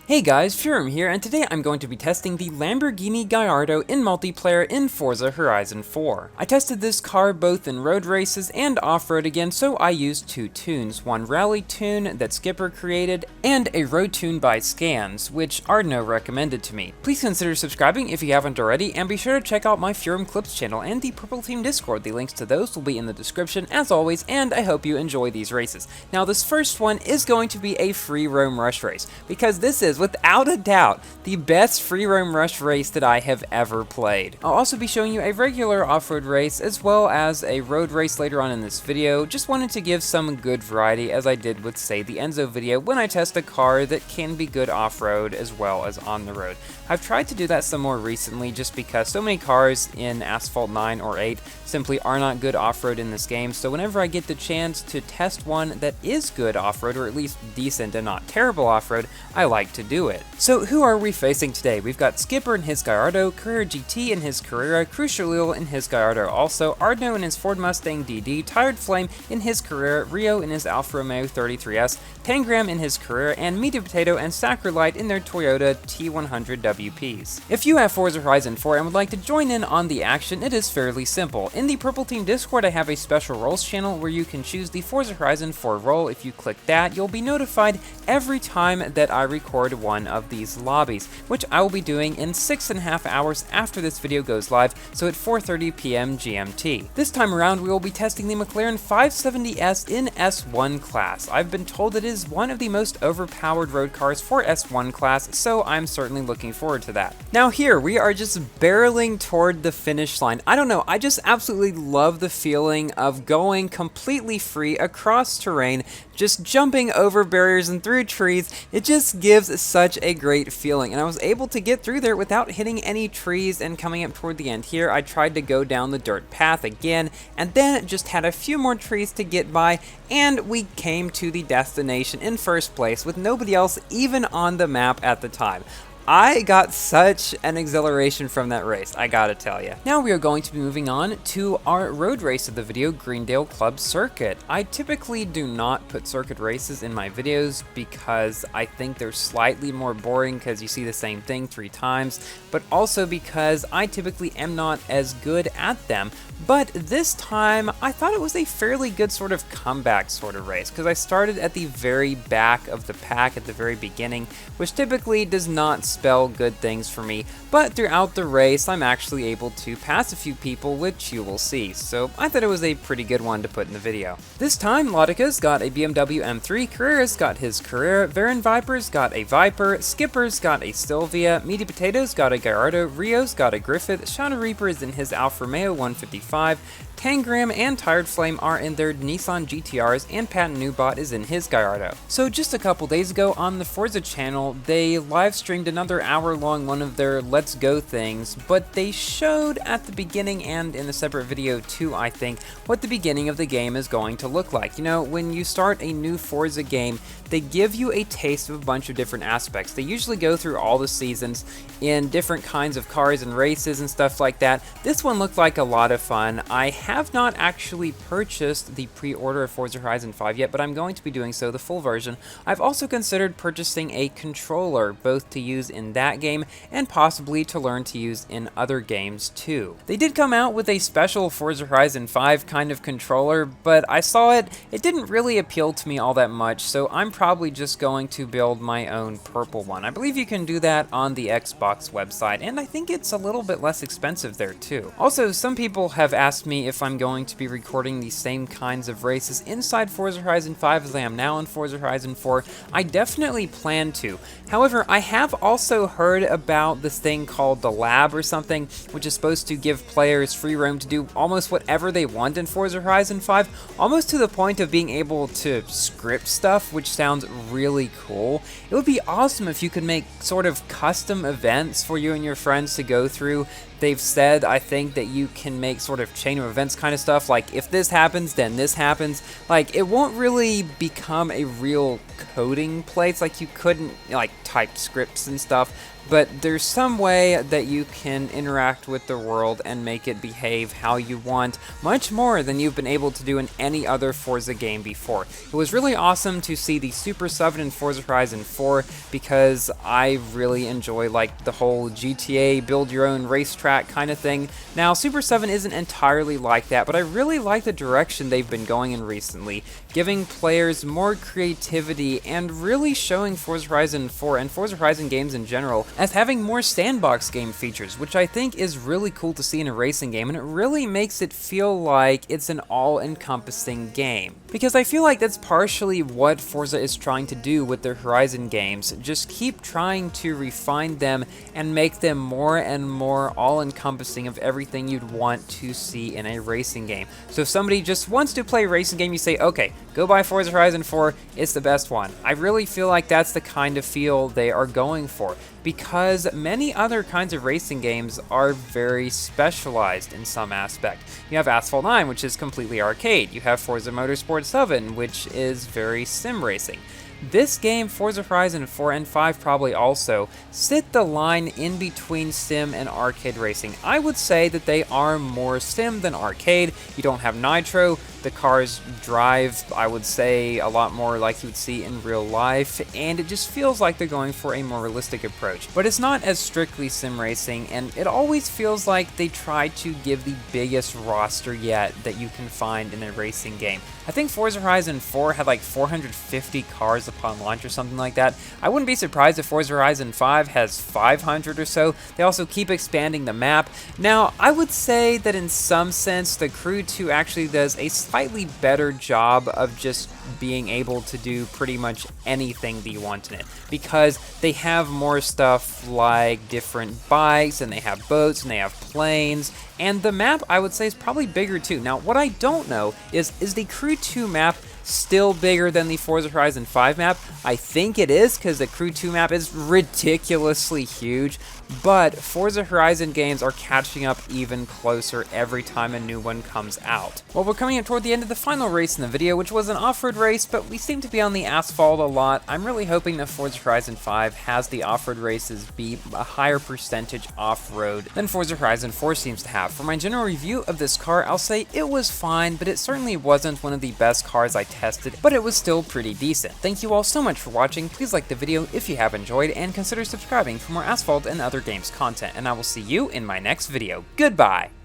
Hey guys, FREEROAM here, and today I'm going to be testing the Lamborghini Gallardo in multiplayer in Forza Horizon 4. I tested this car both in road races and off-road again, so I used two tunes, one rally tune that Skipper created, and a road tune by Scans, which Arno recommended to me. Please consider subscribing if you haven't already, and be sure to check out my FREEROAM Clips channel and the Purple Team Discord. The links to those will be in the description as always, and I hope you enjoy these races. Now this first one is going to be a free roam rush race, because this is without a doubt the best free roam rush race that I have ever played. I'll also be showing you a regular off-road race as well as a road race later on in this video. Just wanted to give some good variety as I did with, say, the Enzo video when I test a car that can be good off-road as well as on the road. I've tried to do that some more recently just because so many cars in Asphalt 9 or 8 simply are not good off-road in this game, so whenever I get the chance to test one that is good off-road, or at least decent and not terrible off-road, I like to do it. So who are we facing today? We've got Skipper in his Gallardo, Carrera GT in his Carrera, Crucial in his Gallardo also, Arno in his Ford Mustang DD, Tired Flame in his Carrera, Rio in his Alfa Romeo 33S, Tangram in his Carrera, and Meaty Potato and Sacralite in their Toyota T100 WPs. If you have Forza Horizon 4 and would like to join in on the action, it is fairly simple. In the Purple Team Discord, I have a special roles channel where you can choose the Forza Horizon 4 role. If you click that, you'll be notified every time that I record one of these lobbies, which I will be doing in 6.5 hours after this video goes live, so at 4:30 p.m. GMT. This time around, we will be testing the McLaren 570S in S1 class. I've been told it is one of the most overpowered road cars for S1 class, so I'm certainly looking forward to that. Now here, we are just barreling toward the finish line. I don't know, I just absolutely love the feeling of going completely free across terrain, just jumping over barriers and through trees. It just gives such a great feeling, and I was able to get through there without hitting any trees. And coming up toward the end here, I tried to go down the dirt path again, and then just had a few more trees to get by, and we came to the destination in first place with nobody else even on the map at the time. I got such an exhilaration from that race, I gotta tell you. Now we are going to be moving on to our road race of the video, Greendale Club Circuit. I typically do not put circuit races in my videos because I think they're slightly more boring because you see the same thing 3 times, but also because I typically am not as good at them. But this time, I thought it was a fairly good sort of comeback sort of race, because I started at the very back of the pack at the very beginning, which typically does not spell good things for me, but throughout the race, I'm actually able to pass a few people, which you will see, so I thought it was a pretty good one to put in the video. This time, Lautica's got a BMW M3, Carrera's got his Carrera, Varen Viper's got a Viper, Skipper's got a Sylvia, Meaty Potato's got a Gallardo, Rio's got a Griffith, Shadow Reaper is in his Alfa Romeo 155, Tangram and Tired Flame are in their Nissan GTRs, and Pat Newbot is in his Gallardo. So just a couple days ago on the Forza channel, they live streamed another hour-long one of their Let's Go things, but they showed at the beginning and in a separate video too, I think, what the beginning of the game is going to look like. You know, when you start a new Forza game, they give you a taste of a bunch of different aspects. They usually go through all the seasons in different kinds of cars and races and stuff like that. This one looked like a lot of fun. I have not actually purchased the pre-order of Forza Horizon 5 yet, but I'm going to be doing so, the full version. I've also considered purchasing a controller, both to use in that game and possibly to learn to use in other games too. They did come out with a special Forza Horizon 5 kind of controller, but I saw it didn't really appeal to me all that much, so I'm probably just going to build my own purple one. I believe you can do that on the Xbox website, and I think it's a little bit less expensive there too. Also, some people have asked me if I'm going to be recording the same kinds of races inside Forza Horizon 5 as I am now in Forza Horizon 4. I definitely plan to. However, I have also heard about this thing called the Lab or something, which is supposed to give players free roam to do almost whatever they want in Forza Horizon 5, almost to the point of being able to script stuff, which sounds really cool. It would be awesome if you could make sort of custom events for you and your friends to go through. They've said, I think, that you can make sort of chain of events kind of stuff, like if this happens, then this happens. Like, it won't really become a real coding place, like you couldn't, like, type scripts and stuff, but there's some way that you can interact with the world and make it behave how you want, much more than you've been able to do in any other Forza game before. It was really awesome to see the Super 7 in Forza Horizon 4 because I really enjoy like the whole GTA build your own racetrack kind of thing. Now Super 7 isn't entirely like that, but I really like the direction they've been going in recently, giving players more creativity and really showing Forza Horizon 4 and Forza Horizon games in general as having more sandbox game features, which I think is really cool to see in a racing game, and it really makes it feel like it's an all-encompassing game. Because I feel like that's partially what Forza is trying to do with their Horizon games, just keep trying to refine them and make them more and more all-encompassing of everything you'd want to see in a racing game. So if somebody just wants to play a racing game, you say, okay, go buy Forza Horizon 4, it's the best one. I really feel like that's the kind of feel they are going for, because many other kinds of racing games are very specialized in some aspect. You have Asphalt 9, which is completely arcade. You have Forza Motorsport 7, which is very sim racing. This game, Forza Horizon 4 and 5 probably also, sit the line in between sim and arcade racing. I would say that they are more sim than arcade. You don't have nitro. The cars drive, I would say, a lot more like you would see in real life, and it just feels like they're going for a more realistic approach. But it's not as strictly sim racing, and it always feels like they try to give the biggest roster yet that you can find in a racing game. I think Forza Horizon 4 had like 450 cars upon launch or something like that. I wouldn't be surprised if Forza Horizon 5 has 500 or so. They also keep expanding the map. Now, I would say that in some sense, the Crew 2 actually does a slightly better job of just being able to do pretty much anything that you want in it, because they have more stuff like different bikes, and they have boats, and they have planes, and the map, I would say, is probably bigger too. Now, what I don't know is the Crew 2 map still bigger than the Forza Horizon 5 map? I think it is, because the Crew 2 map is ridiculously huge, but Forza Horizon games are catching up even closer every time a new one comes out. Well, we're coming up toward the end of the final race in the video, which was an off-road race, but we seem to be on the asphalt a lot. I'm really hoping that Forza Horizon 5 has the off-road races be a higher percentage off-road than Forza Horizon 4 seems to have. For my general review of this car, I'll say it was fine, but it certainly wasn't one of the best cars I tested, but it was still pretty decent. Thank you all so much for watching. Please like the video if you have enjoyed, and consider subscribing for more asphalt and other games content, and I will see you in my next video. Goodbye!